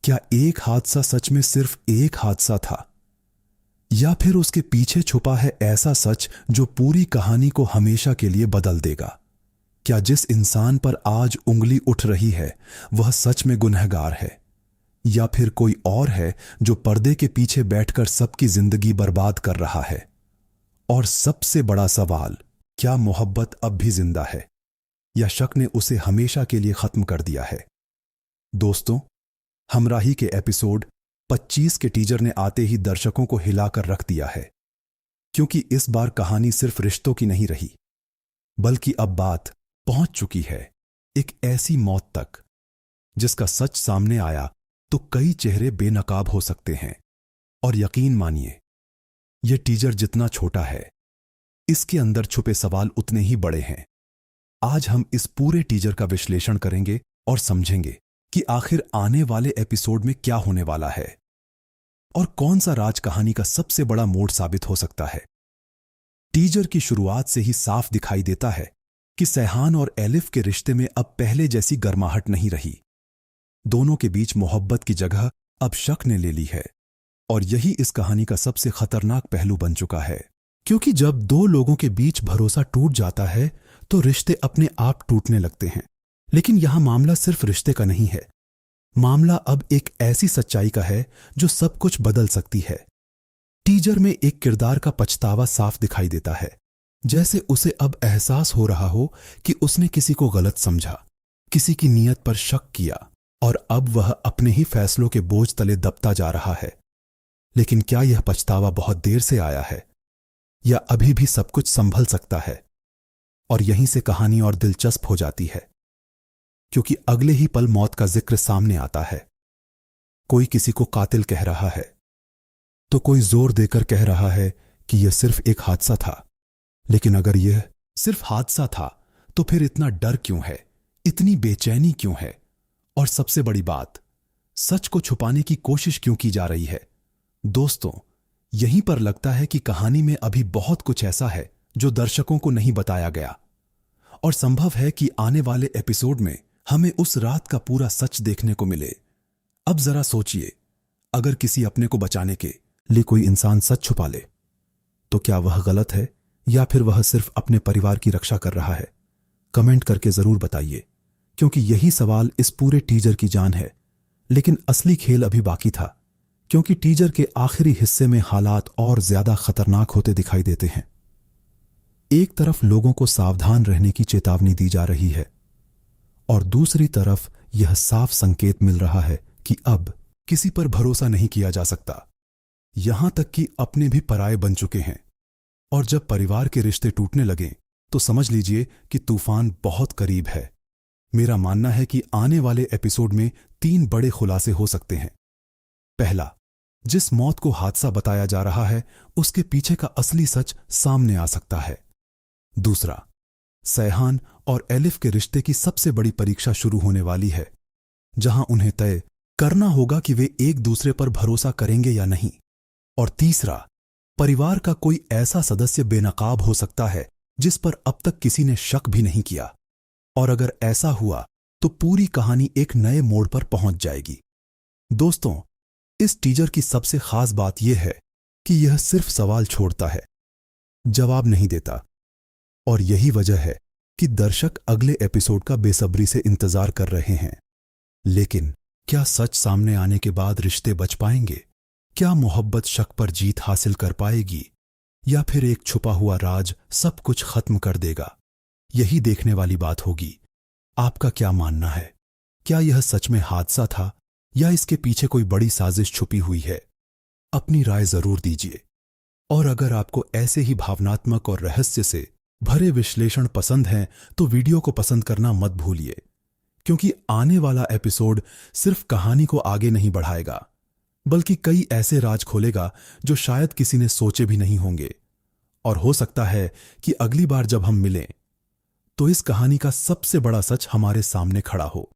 क्या एक हादसा सच में सिर्फ एक हादसा था, या फिर उसके पीछे छुपा है ऐसा सच जो पूरी कहानी को हमेशा के लिए बदल देगा? क्या जिस इंसान पर आज उंगली उठ रही है वह सच में गुनहगार है, या फिर कोई और है जो पर्दे के पीछे बैठकर सबकी जिंदगी बर्बाद कर रहा है? और सबसे बड़ा सवाल, क्या मोहब्बत अब भी जिंदा है, या शक ने उसे हमेशा के लिए खत्म कर दिया है? दोस्तों, हमराही के एपिसोड 25 के टीजर ने आते ही दर्शकों को हिलाकर रख दिया है, क्योंकि इस बार कहानी सिर्फ रिश्तों की नहीं रही, बल्कि अब बात पहुंच चुकी है एक ऐसी मौत तक जिसका सच सामने आया तो कई चेहरे बेनकाब हो सकते हैं। और यकीन मानिए, यह टीजर जितना छोटा है, इसके अंदर छुपे सवाल उतने ही बड़े हैं। आज हम इस पूरे टीजर का विश्लेषण करेंगे और समझेंगे कि आखिर आने वाले एपिसोड में क्या होने वाला है और कौन सा राज कहानी का सबसे बड़ा मोड़ साबित हो सकता है। टीजर की शुरुआत से ही साफ दिखाई देता है कि सैहान और एलिफ के रिश्ते में अब पहले जैसी गर्माहट नहीं रही। दोनों के बीच मोहब्बत की जगह अब शक ने ले ली है, और यही इस कहानी का सबसे खतरनाक पहलू बन चुका है। क्योंकि जब दो लोगों के बीच भरोसा टूट जाता है तो रिश्ते अपने आप टूटने लगते हैं। लेकिन यहां मामला सिर्फ रिश्ते का नहीं है, मामला अब एक ऐसी सच्चाई का है जो सब कुछ बदल सकती है। टीजर में एक किरदार का पछतावा साफ दिखाई देता है, जैसे उसे अब एहसास हो रहा हो कि उसने किसी को गलत समझा, किसी की नीयत पर शक किया, और अब वह अपने ही फैसलों के बोझ तले दबता जा रहा है। लेकिन क्या यह पछतावा बहुत देर से आया है, या अभी भी सब कुछ संभल सकता है? और यहीं से कहानी और दिलचस्प हो जाती है, क्योंकि अगले ही पल मौत का जिक्र सामने आता है। कोई किसी को कातिल कह रहा है, तो कोई जोर देकर कह रहा है कि यह सिर्फ एक हादसा था। लेकिन अगर यह सिर्फ हादसा था तो फिर इतना डर क्यों है, इतनी बेचैनी क्यों है, और सबसे बड़ी बात, सच को छुपाने की कोशिश क्यों की जा रही है? दोस्तों, यहीं पर लगता है कि कहानी में अभी बहुत कुछ ऐसा है जो दर्शकों को नहीं बताया गया, और संभव है कि आने वाले एपिसोड में हमें उस रात का पूरा सच देखने को मिले। अब जरा सोचिए, अगर किसी अपने को बचाने के लिए कोई इंसान सच छुपा ले, तो क्या वह गलत है, या फिर वह सिर्फ अपने परिवार की रक्षा कर रहा है? कमेंट करके जरूर बताइए, क्योंकि यही सवाल इस पूरे टीजर की जान है। लेकिन असली खेल अभी बाकी था, क्योंकि टीजर के आखिरी हिस्से में हालात और ज्यादा खतरनाक होते दिखाई देते हैं। एक तरफ लोगों को सावधान रहने की चेतावनी दी जा रही है, और दूसरी तरफ यह साफ संकेत मिल रहा है कि अब किसी पर भरोसा नहीं किया जा सकता। यहां तक कि अपने भी पराये बन चुके हैं, और जब परिवार के रिश्ते टूटने लगें तो समझ लीजिए कि तूफान बहुत करीब है। मेरा मानना है कि आने वाले एपिसोड में 3 बड़े खुलासे हो सकते हैं। पहला, जिस मौत को हादसा बताया जा रहा है उसके पीछे का असली सच सामने आ सकता है। दूसरा, सैहान और एलिफ के रिश्ते की सबसे बड़ी परीक्षा शुरू होने वाली है, जहां उन्हें तय करना होगा कि वे एक दूसरे पर भरोसा करेंगे या नहीं। और तीसरा, परिवार का कोई ऐसा सदस्य बेनकाब हो सकता है जिस पर अब तक किसी ने शक भी नहीं किया, और अगर ऐसा हुआ तो पूरी कहानी एक नए मोड़ पर पहुंच जाएगी। दोस्तों, इस टीजर की सबसे खास बात यह है कि यह सिर्फ सवाल छोड़ता है, जवाब नहीं देता, और यही वजह है कि दर्शक अगले एपिसोड का बेसब्री से इंतजार कर रहे हैं। लेकिन क्या सच सामने आने के बाद रिश्ते बच पाएंगे? क्या मोहब्बत शक पर जीत हासिल कर पाएगी, या फिर एक छुपा हुआ राज सब कुछ खत्म कर देगा? यही देखने वाली बात होगी। आपका क्या मानना है? क्या यह सच में हादसा था, या इसके पीछे कोई बड़ी साजिश छुपी हुई है? अपनी राय जरूर दीजिए। और अगर आपको ऐसे ही भावनात्मक और रहस्य से भरे विश्लेषण पसंद हैं तो वीडियो को पसंद करना मत भूलिए, क्योंकि आने वाला एपिसोड सिर्फ कहानी को आगे नहीं बढ़ाएगा, बल्कि कई ऐसे राज खोलेगा जो शायद किसी ने सोचे भी नहीं होंगे। और हो सकता है कि अगली बार जब हम मिलें तो इस कहानी का सबसे बड़ा सच हमारे सामने खड़ा हो।